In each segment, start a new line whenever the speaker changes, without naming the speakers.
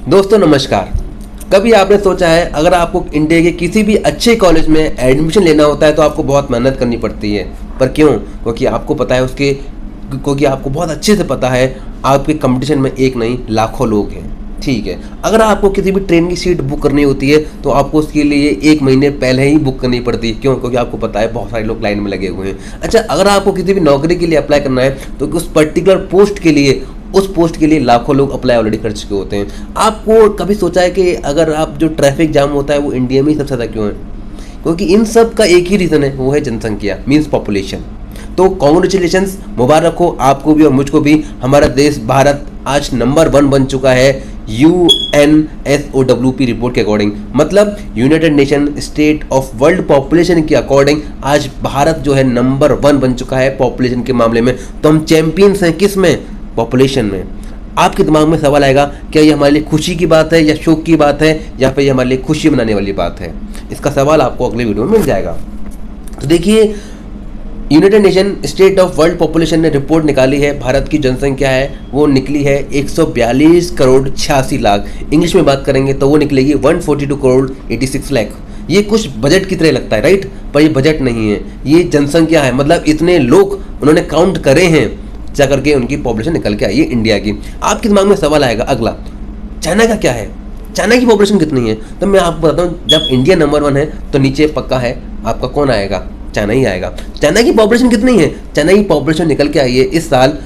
दोस्तों नमस्कार। कभी आपने सोचा है अगर आपको इंडिया के किसी भी अच्छे कॉलेज में एडमिशन लेना होता है तो आपको बहुत मेहनत करनी पड़ती है। पर क्यों? क्योंकि आपको पता है क्योंकि आपको बहुत अच्छे से पता है आपके कंपटीशन में एक नहीं लाखों लोग हैं। ठीक है, अगर आपको किसी भी ट्रेन की सीट बुक करनी होती है तो आपको उसके लिए 1 महीने पहले ही बुक करनी पड़ती है। क्यों? क्योंकि आपको पता है बहुत सारे लोग लाइन में लगे हुए हैं। अच्छा, अगर आपको किसी भी नौकरी के लिए अप्लाई करना है तो उस पर्टिकुलर पोस्ट के लिए लाखों लोग अप्लाई ऑलरेडी कर चुके होते हैं। आपको कभी सोचा है कि अगर आप जो ट्रैफिक जाम होता है वो इंडिया में ही सबसे ज़्यादा क्यों है? क्योंकि इन सब का एक ही रीज़न है, वो है जनसंख्या, मीन्स पॉपुलेशन। तो कॉन्ग्रेचुलेशंस, मुबारक हो आपको भी और मुझको भी। हमारा देश भारत आज नंबर 1 बन चुका है UNSOWP रिपोर्ट के अकॉर्डिंग, मतलब United nation state of world population के अकॉर्डिंग आज भारत जो है नंबर 1 बन चुका है पॉपुलेशन के मामले में। तो हम चैंपियंस हैं किस में? पॉपुलेशन में। आपके दिमाग में सवाल आएगा, क्या ये हमारे लिए खुशी की बात है या शोक की बात है या फिर ये हमारे लिए खुशी मनाने वाली बात है? इसका सवाल आपको अगले वीडियो में मिल जाएगा। तो देखिए, United nation state of world population ने रिपोर्ट निकाली है। भारत की जनसंख्या है वो निकली है 142 करोड़ 86 लाख। इंग्लिश में बात करेंगे तो वो निकलेगी 142 करोड़ 86 लाख। ये कुछ बजट की तरह लगता है, राइट? पर ये बजट नहीं है, ये जनसंख्या है। मतलब इतने लोग उन्होंने काउंट करे हैं, जा करके उनकी पॉपुलेशन निकल के आई है इंडिया की। आपके दिमाग में सवाल आएगा अगला, चाइना का क्या है? चाइना की पॉपुलेशन कितनी है? तो मैं आपको बताता हूँ, जब इंडिया नंबर 1 है तो नीचे पक्का है आपका कौन आएगा? चाइना ही आएगा। चाइना की पॉपुलेशन कितनी है? चाइना की पॉपुलेशन निकल के आई है इस साल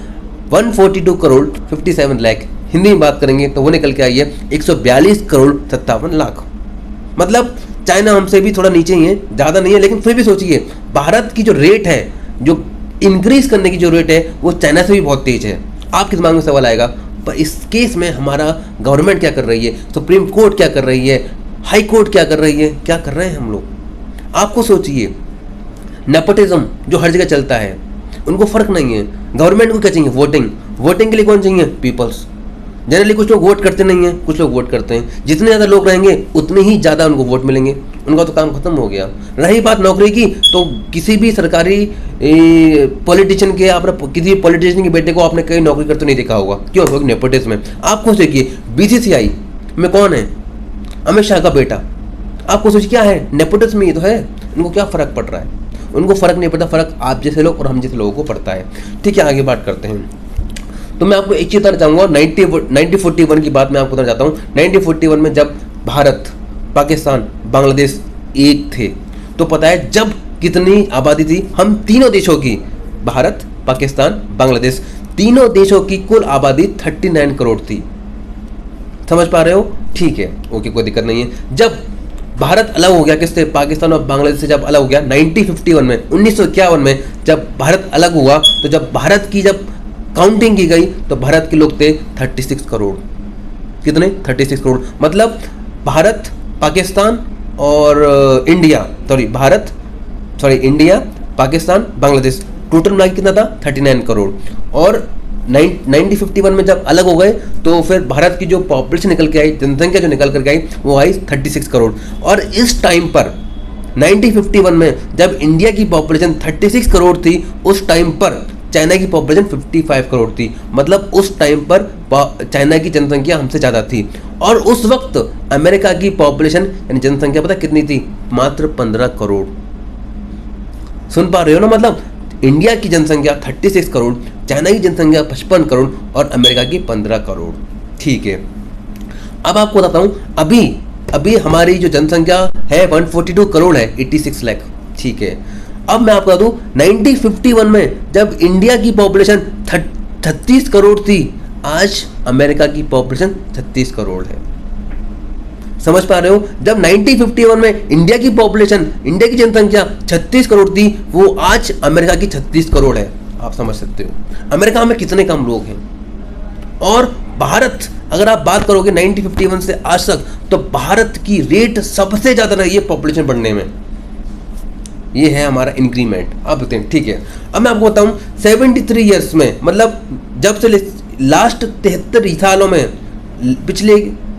142 करोड़ 57 लाख। हिंदी में बात करेंगे तो वो निकल के आई है 142 करोड़ 57 लाख। मतलब चाइना हमसे भी थोड़ा नीचे ही है, ज़्यादा नहीं है, लेकिन फिर भी सोचिए भारत की जो रेट है, जो इंक्रीज करने की जो रेट है वो चाइना से भी बहुत तेज है। आपके दिमाग में सवाल आएगा, पर इस केस में हमारा गवर्नमेंट क्या कर रही है? सुप्रीम कोर्ट क्या कर रही है? हाई कोर्ट क्या कर रही है? क्या कर रहे हैं हम लोग? आपको सोचिए, नेपोटिज्म जो हर जगह चलता है, उनको फर्क नहीं है। गवर्नमेंट को क्या चाहिए? वोटिंग के लिए कौन चाहिए? पीपल्स। जनरली कुछ लोग वोट करते नहीं हैं, कुछ लोग वोट करते हैं। जितने ज़्यादा लोग रहेंगे उतने ही ज़्यादा उनको वोट मिलेंगे, उनका तो काम खत्म हो गया। रही बात नौकरी की, तो किसी भी सरकारी पॉलिटिशियन के, आपने किसी पॉलिटिशियन के बेटे को आपने कहीं नौकरी करते नहीं देखा होगा। क्यों? क्योंकि नेपोटिज्म में। आपको देखिए BCCI में कौन है? अमित शाह का बेटा। आपको सोचिए क्या है? नेपोटिज्म ही तो है। उनको क्या फ़र्क पड़ रहा है? उनको फ़र्क नहीं पड़ता। फ़र्क आप जैसे लोग और हम जैसे लोगों को पड़ता है। ठीक है, आगे बात करते हैं। तो मैं आपको एक चीज़ बताना चाहूँगा, 1941 की बात मैं आपको बताना चाहता हूँ। 1941 में जब भारत, पाकिस्तान, बांग्लादेश एक थे, तो पता है जब कितनी आबादी थी? हम तीनों देशों की, भारत, पाकिस्तान, बांग्लादेश, तीनों देशों की कुल आबादी 39 करोड़ थी। समझ पा रहे हो? ठीक है, ओके, कोई दिक्कत नहीं है। जब भारत अलग हो गया किससे? पाकिस्तान और बांग्लादेश से जब अलग हो गया 1951 में, 1951 में जब भारत अलग हुआ, तो जब भारत की जब काउंटिंग की गई तो भारत के लोग थे 36 करोड़। कितने? 36 करोड़। मतलब भारत, पाकिस्तान और इंडिया, पाकिस्तान, बांग्लादेश, टोटल मिला के कितना था? 39 करोड़। और 1951 में जब अलग हो गए तो फिर भारत की जो पॉपुलेशन निकल के आई, जनसंख्या जो निकल कर आई, वो आई 36 करोड़। और इस टाइम पर 1951 में जब इंडिया की पॉपुलेशन 36 करोड़ थी, उस टाइम पर चाइना की पॉपुलेशन 55 करोड़ थी। मतलब उस टाइम पर चाइना की जनसंख्या हमसे ज़्यादा थी। और उस वक्त अमेरिका की पॉपुलेशन यानी जनसंख्या पता कितनी थी? मात्र 15 करोड़। सुन पा रहे हो ना? मतलब इंडिया की जनसंख्या 36 करोड़, चाइना की जनसंख्या 55 करोड़ और अमेरिका की 15 करोड़। ठीक है, अब आपको बताता हूँ, अभी हमारी जो जनसंख्या है 142 करोड़ है, 86 लाख। ठीक है, अब मैं आपको बता दूँ 1951 में जब इंडिया की पॉपुलेशन 36 करोड़ थी, आज अमेरिका की पॉपुलेशन 36 करोड़ है। समझ पा रहे हो? जब 1951 में इंडिया की पॉपुलेशन, इंडिया की जनसंख्या 36 करोड़ थी, वो आज अमेरिका की 36 करोड़ है। आप समझ सकते हो अमेरिका में कितने कम लोग हैं। और भारत, अगर आप बात करोगे 1951 से आज तक, तो भारत की रेट सबसे ज़्यादा रही है पॉपुलेशन बढ़ने में। ये है हमारा इंक्रीमेंट। अब देखते हैं, ठीक है। अब मैं आपको बताऊं 73 ईयर्स में, मतलब जब से लास्ट 73 सालों में, पिछले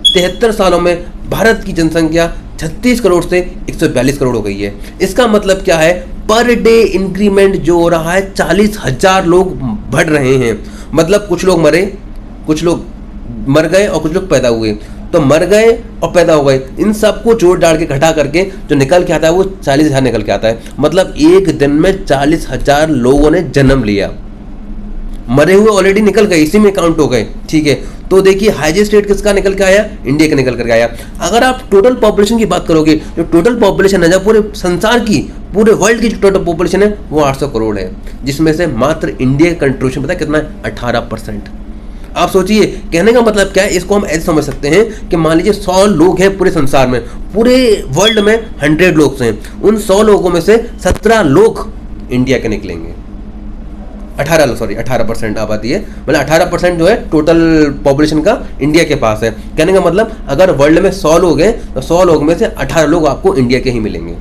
73 सालों में भारत की जनसंख्या 36 करोड़ से 142 करोड़ हो गई है। इसका मतलब क्या है? पर डे इंक्रीमेंट जो हो रहा है 40,000 लोग बढ़ रहे हैं। मतलब कुछ लोग मर गए और कुछ लोग पैदा हुए। तो मर गए और पैदा हो गए, इन सबको जोड़ डाल के घटा करके जो निकल के आता है वो 40,000 निकल के आता है। मतलब एक दिन में 40,000 लोगों ने जन्म लिया, मरे हुए ऑलरेडी निकल गए, इसी में काउंट हो गए। ठीक है, तो देखिए हाईएस्ट रेट किसका निकल के आया, इंडिया का निकल कर आया। अगर आप टोटल पॉपुलेशन की बात करोगे, जो टोटल पॉपुलेशन है, जब पूरे संसार की, पूरे वर्ल्ड की जो टोटल पॉपुलेशन है वो 800 करोड़ है, जिसमें से मात्र इंडिया का कंट्रीब्यूशन पता है कितना है, 18%। आप सोचिए, कहने का मतलब क्या है, इसको हम ऐसे समझ सकते हैं कि मान लीजिए 100 लोग हैं पूरे संसार में, पूरे वर्ल्ड में 100 लोग हैं, उन 100 लोगों में से 17 लोग इंडिया के निकलेंगे। 18% आबादी है, मतलब 18% जो है टोटल पॉपुलेशन का इंडिया के पास है। कहने का मतलब अगर वर्ल्ड में 100 लोग हैं तो 100 लोग में से 18 लोग आपको इंडिया के ही मिलेंगे।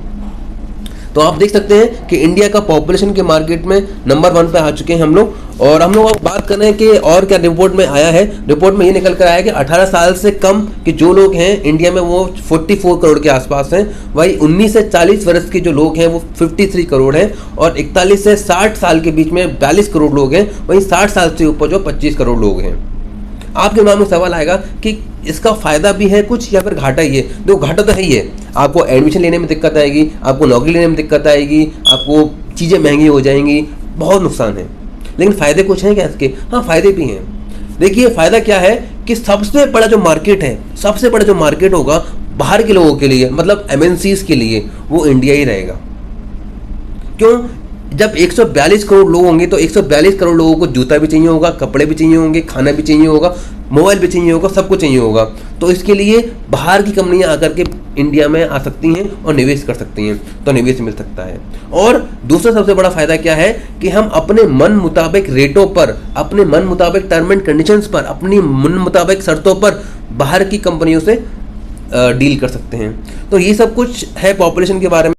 तो आप देख सकते हैं कि इंडिया का पॉपुलेशन के मार्केट में नंबर 1 पे आ चुके हैं हम लोग। और हम लोग बात कर रहे हैं कि और क्या रिपोर्ट में आया है। रिपोर्ट में ये निकल कर आया है कि 18 साल से कम के जो लोग हैं इंडिया में वो 44 करोड़ के आसपास हैं। वही 19 से 40 वर्ष के जो लोग हैं वो 53 करोड़ हैं, और 41 से 60 साल के बीच में 42 करोड़ लोग हैं। वहीं 60 साल से ऊपर जो 25 करोड़ लोग हैं। आपके दिमाग में सवाल आएगा कि इसका फायदा भी है कुछ या फिर घाटा ही है। देखो, घाटा तो है ही है, आपको एडमिशन लेने में दिक्कत आएगी, आपको नौकरी लेने में दिक्कत आएगी, आपको चीज़ें महंगी हो जाएंगी, बहुत नुकसान है। लेकिन फ़ायदे कुछ हैं क्या इसके? हाँ, फ़ायदे भी हैं। देखिए, फ़ायदा क्या है कि सबसे बड़ा जो मार्केट है, सबसे बड़ा जो मार्केट होगा बाहर के लोगों के लिए, मतलब MNCs के लिए, वो इंडिया ही रहेगा। क्यों? जब 142 करोड़ लोग होंगे तो 142 करोड़ लोगों को जूता भी चाहिए होगा, कपड़े भी चाहिए होंगे, खाना भी चाहिए होगा, मोबाइल भी चाहिए होगा, सब कुछ चाहिए होगा। तो इसके लिए बाहर की कंपनियां आकर के इंडिया में आ सकती हैं और निवेश कर सकती हैं, तो निवेश मिल सकता है। और दूसरा सबसे बड़ा फायदा क्या है कि हम अपने मन मुताबिक रेटों पर, अपने मन मुताबिक टर्म एंड कंडीशंस पर, अपनी मन मुताबिक शर्तों पर बाहर की कंपनियों से डील कर सकते हैं। तो ये सब कुछ है पॉपुलेशन के बारे में।